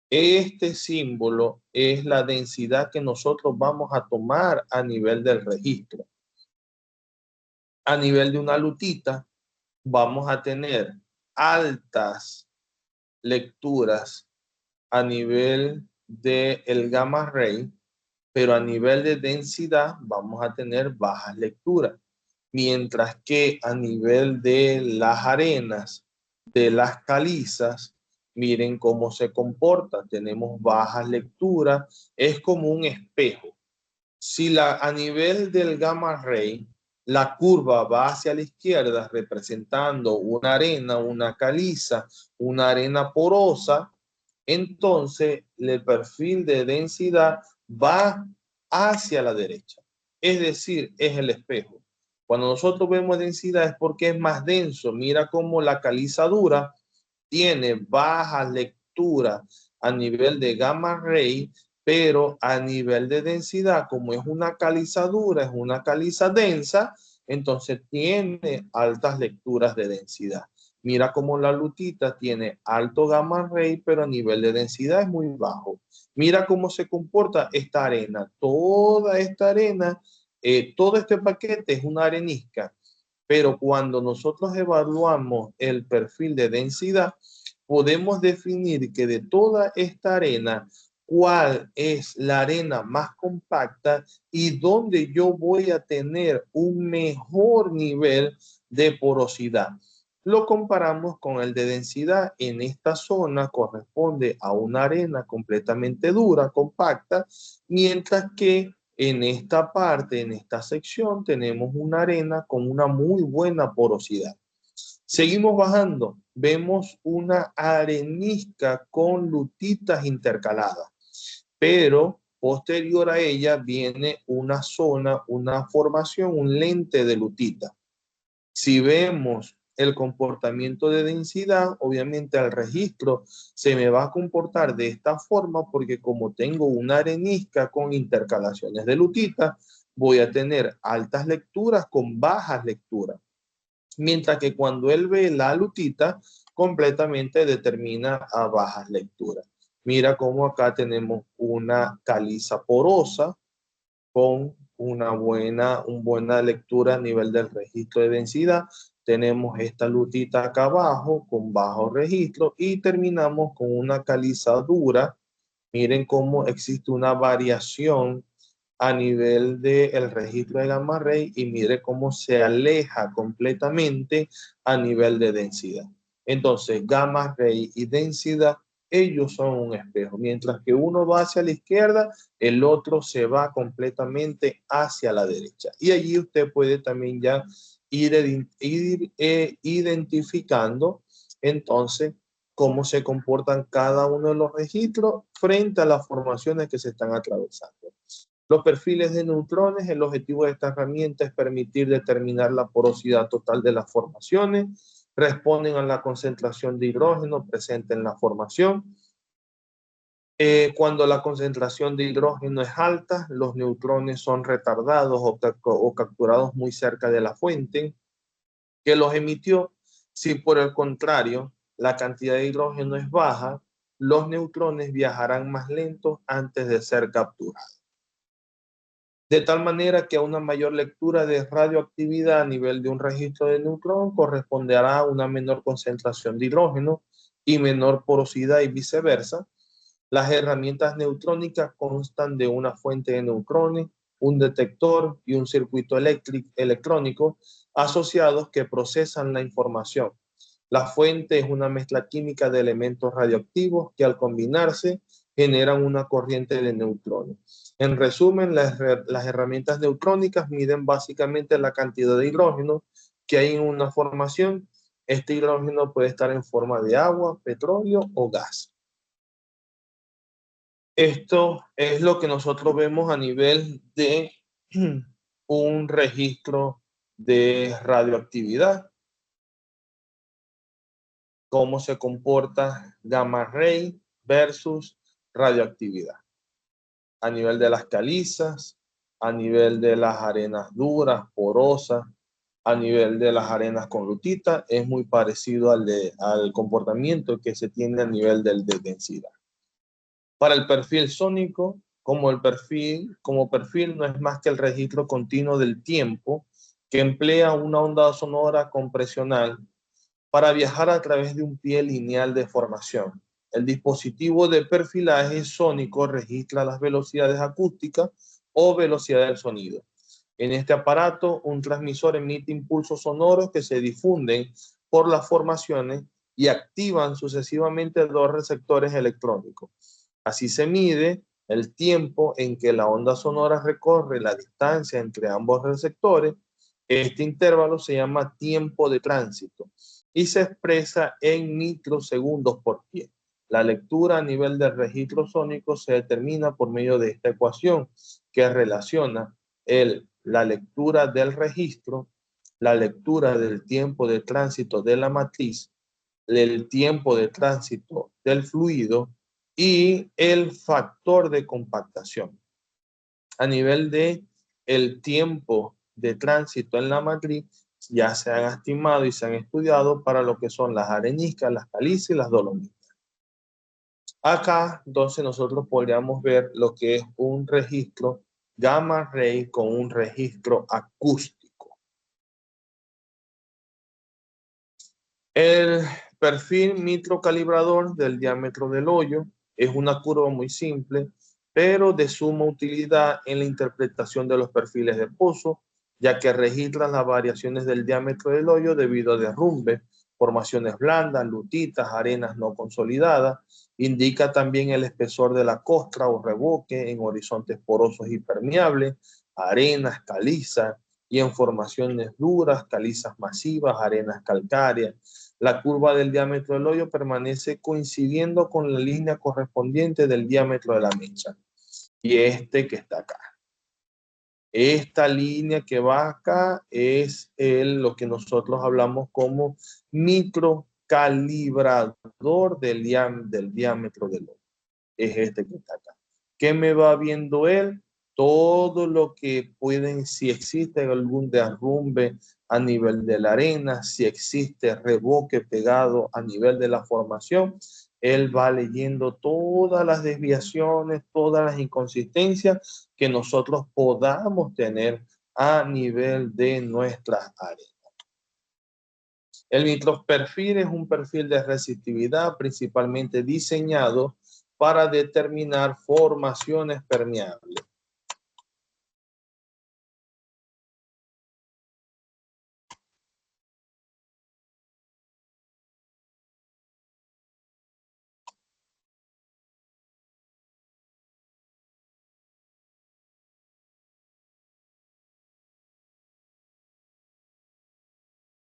Este símbolo es la densidad que nosotros vamos a tomar a nivel del registro. A nivel de una lutita, vamos a tener altas lecturas a nivel del gamma ray, pero a nivel de densidad vamos a tener bajas lecturas. Mientras que a nivel de las arenas, de las calizas, miren cómo se comporta. Tenemos bajas lecturas, es como un espejo. Si a nivel del gamma ray, la curva va hacia la izquierda representando una arena, una caliza, una arena porosa, entonces el perfil de densidad va hacia la derecha. Es decir, es el espejo. Cuando nosotros vemos densidad es porque es más denso. Mira cómo la caliza dura tiene baja lectura a nivel de gamma ray, pero a nivel de densidad, como es una caliza dura, es una caliza densa, entonces tiene altas lecturas de densidad. Mira cómo la lutita tiene alto gamma ray, pero a nivel de densidad es muy bajo. Mira cómo se comporta esta arena. Toda esta arena, todo este paquete es una arenisca. Pero cuando nosotros evaluamos el perfil de densidad, podemos definir que de toda esta arena, cuál es la arena más compacta y dónde yo voy a tener un mejor nivel de porosidad. Lo comparamos con el de densidad. En esta zona corresponde a una arena completamente dura, compacta, mientras que en esta parte, en esta sección, tenemos una arena con una muy buena porosidad. Seguimos bajando, vemos una arenisca con lutitas intercaladas, pero posterior a ella viene una zona, una formación, un lente de lutita. Si vemos el comportamiento de densidad, obviamente al registro se me va a comportar de esta forma porque como tengo una arenisca con intercalaciones de lutita, voy a tener altas lecturas con bajas lecturas. Mientras que cuando él ve la lutita, completamente determina a bajas lecturas. Mira cómo acá tenemos una caliza porosa con una buena lectura a nivel del registro de densidad. Tenemos esta lutita acá abajo con bajo registro y terminamos con una caliza dura. Miren cómo existe una variación a nivel del registro de gamma ray y mire cómo se aleja completamente a nivel de densidad. Entonces, gamma ray y densidad, ellos son un espejo. Mientras que uno va hacia la izquierda, el otro se va completamente hacia la derecha. Y allí usted puede también ya ir identificando entonces cómo se comportan cada uno de los registros frente a las formaciones que se están atravesando. Los perfiles de neutrones, el objetivo de esta herramienta es permitir determinar la porosidad total de las formaciones, responden a la concentración de hidrógeno presente en la formación. Cuando la concentración de hidrógeno es alta, los neutrones son retardados o capturados muy cerca de la fuente que los emitió. Si por el contrario la cantidad de hidrógeno es baja, los neutrones viajarán más lentos antes de ser capturados. De tal manera que a una mayor lectura de radioactividad a nivel de un registro de neutrón corresponderá a una menor concentración de hidrógeno y menor porosidad y viceversa. Las herramientas neutrónicas constan de una fuente de neutrones, un detector y un circuito electrónico asociados que procesan la información. La fuente es una mezcla química de elementos radioactivos que al combinarse generan una corriente de neutrones. En resumen, las herramientas neutrónicas miden básicamente la cantidad de hidrógeno que hay en una formación. Este hidrógeno puede estar en forma de agua, petróleo o gas. Esto es lo que nosotros vemos a nivel de un registro de radioactividad, cómo se comporta gamma ray versus radioactividad. A nivel de las calizas, a nivel de las arenas duras, porosas, a nivel de las arenas con lutita, es muy parecido al comportamiento que se tiene a nivel de densidad. Para el perfil sónico, como perfil no es más que el registro continuo del tiempo que emplea una onda sonora compresional para viajar a través de un pie lineal de formación. El dispositivo de perfilaje sónico registra las velocidades acústicas o velocidad del sonido. En este aparato, un transmisor emite impulsos sonoros que se difunden por las formaciones y activan sucesivamente dos receptores electrónicos. Así se mide el tiempo en que la onda sonora recorre la distancia entre ambos receptores. Este intervalo se llama tiempo de tránsito y se expresa en microsegundos por pie. La lectura a nivel del registro sónico se determina por medio de esta ecuación que relaciona la lectura del registro, la lectura del tiempo de tránsito de la matriz, el tiempo de tránsito del fluido y el factor de compactación. A nivel de el tiempo de tránsito en la matriz, ya se han estimado y se han estudiado para lo que son las areniscas, las calizas y las dolomitas. Acá, entonces, nosotros podríamos ver lo que es un registro gamma ray con un registro acústico. El perfil microcalibrador del diámetro del hoyo es una curva muy simple, pero de suma utilidad en la interpretación de los perfiles de pozo, ya que registra las variaciones del diámetro del hoyo debido a derrumbe, formaciones blandas, lutitas, arenas no consolidadas. Indica también el espesor de la costra o revoque en horizontes porosos y permeables, arenas, calizas, y en formaciones duras, calizas masivas, arenas calcáreas. La curva del diámetro del hoyo permanece coincidiendo con la línea correspondiente del diámetro de la mecha. Y este que está acá. Esta línea que va acá es lo que nosotros hablamos como microcalibrador del diámetro del hoyo. Es este que está acá. ¿Qué me va viendo él? Todo lo que pueden, si existe algún derrumbe a nivel de la arena, si existe revoque pegado a nivel de la formación, él va leyendo todas las desviaciones, todas las inconsistencias que nosotros podamos tener a nivel de nuestras áreas. El microperfil es un perfil de resistividad principalmente diseñado para determinar formaciones permeables.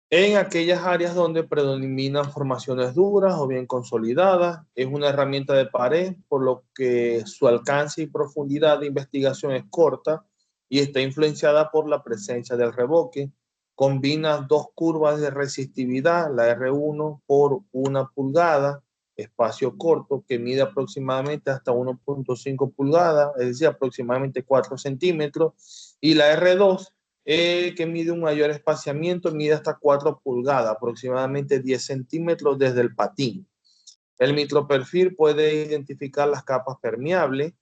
En aquellas áreas donde predominan formaciones duras o bien consolidadas, es una herramienta de pared, por lo que su alcance y profundidad de investigación es corta y está influenciada por la presencia del revoque. Combina dos curvas de resistividad, la R1 por 1 pulgada, espacio corto, que mide aproximadamente hasta 1.5 pulgadas, es decir, aproximadamente 4 centímetros, y la R2 que mide un mayor espaciamiento, mide hasta 4 pulgadas, aproximadamente 10 centímetros desde el patín. El microperfil puede identificar las capas permeables,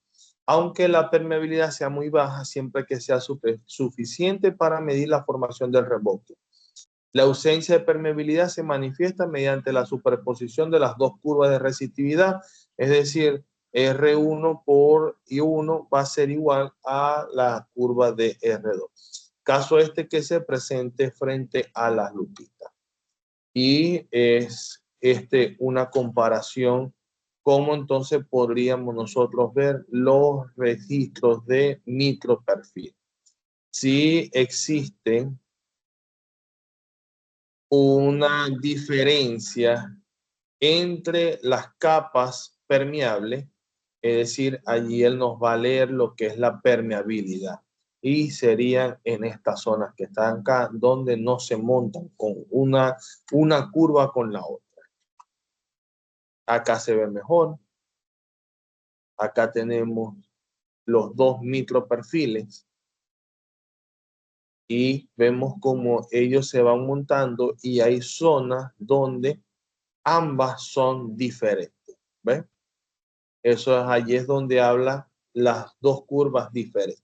aunque la permeabilidad sea muy baja, siempre que sea suficiente para medir la formación del revoque. La ausencia de permeabilidad se manifiesta mediante la superposición de las dos curvas de resistividad, es decir, R1 por I1 va a ser igual a la curva de R2. Caso este que se presente frente a las lupitas. Y es una comparación cómo entonces podríamos nosotros ver los registros de microperfil. Si existen una diferencia entre las capas permeables, es decir, allí él nos va a leer lo que es la permeabilidad y serían en estas zonas que están acá donde no se montan con una curva con la otra. Acá se ve mejor. Acá tenemos los dos microperfiles y vemos cómo ellos se van montando y hay zonas donde ambas son diferentes. ¿Ves? Eso es, allí es donde habla las dos curvas diferentes.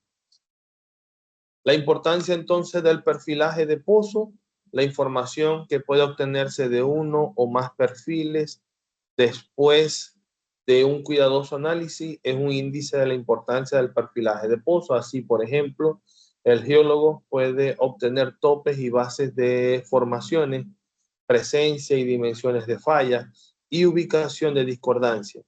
La importancia entonces del perfilaje de pozo, la información que puede obtenerse de uno o más perfiles después de un cuidadoso análisis es un índice de la importancia del perfilaje de pozo. Así, por ejemplo, el geólogo puede obtener topes y bases de formaciones, presencia y dimensiones de fallas y ubicación de discordancia,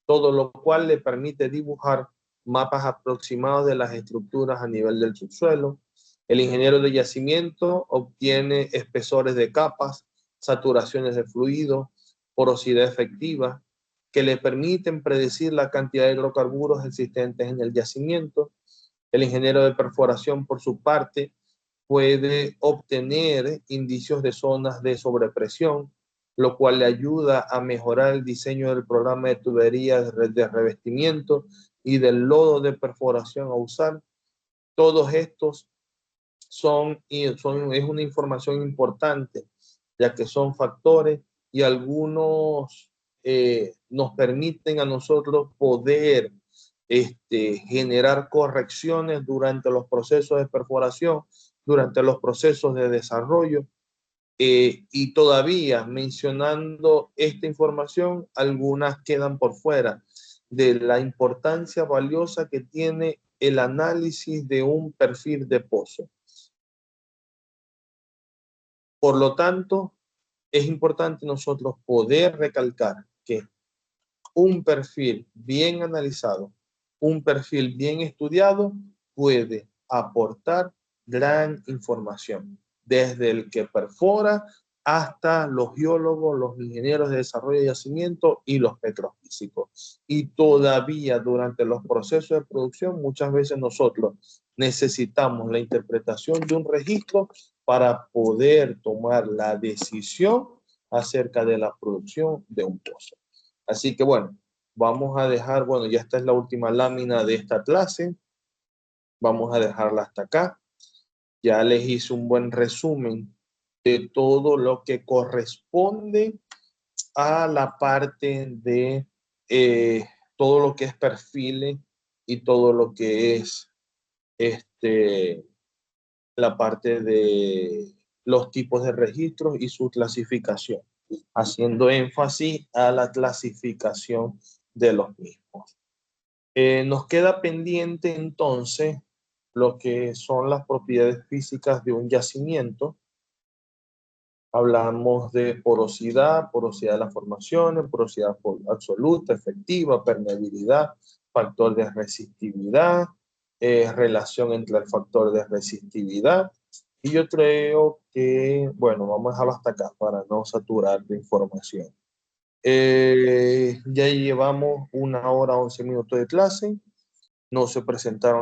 todo lo cual le permite dibujar mapas aproximados de las estructuras a nivel del subsuelo. El ingeniero de yacimiento obtiene espesores de capas, saturaciones de fluido, porosidad efectiva, que le permiten predecir la cantidad de hidrocarburos existentes en el yacimiento. El ingeniero de perforación, por su parte, puede obtener indicios de zonas de sobrepresión, lo cual le ayuda a mejorar el diseño del programa de tuberías de revestimiento y del lodo de perforación a usar. Todos estos es una información importante, ya que son factores y algunos nos permiten a nosotros poder generar correcciones durante los procesos de perforación, durante los procesos de desarrollo y todavía mencionando esta información, algunas quedan por fuera de la importancia valiosa que tiene el análisis de un perfil de pozo. Por lo tanto, es importante nosotros poder recalcar que un perfil bien analizado, un perfil bien estudiado puede aportar gran información, desde el que perfora hasta los geólogos, los ingenieros de desarrollo y yacimiento y los petrofísicos. Y todavía durante los procesos de producción, muchas veces nosotros necesitamos la interpretación de un registro para poder tomar la decisión acerca de la producción de un pozo. Así que bueno, vamos a dejar, bueno, ya esta es la última lámina de esta clase. Vamos a dejarla hasta acá. Ya les hice un buen resumen de todo lo que corresponde a la parte de todo lo que es perfiles y todo lo que es la parte de los tipos de registros y su clasificación, haciendo énfasis a la clasificación de los mismos. Nos queda pendiente entonces lo que son las propiedades físicas de un yacimiento. Hablamos de porosidad, porosidad de las formaciones, porosidad absoluta, efectiva, permeabilidad, factor de resistividad, relación entre el factor de resistividad. Y yo creo que, bueno, vamos a dejarlo hasta acá para no saturar de información. Ya llevamos 1 hora 11 minutos de clase. No se presentaron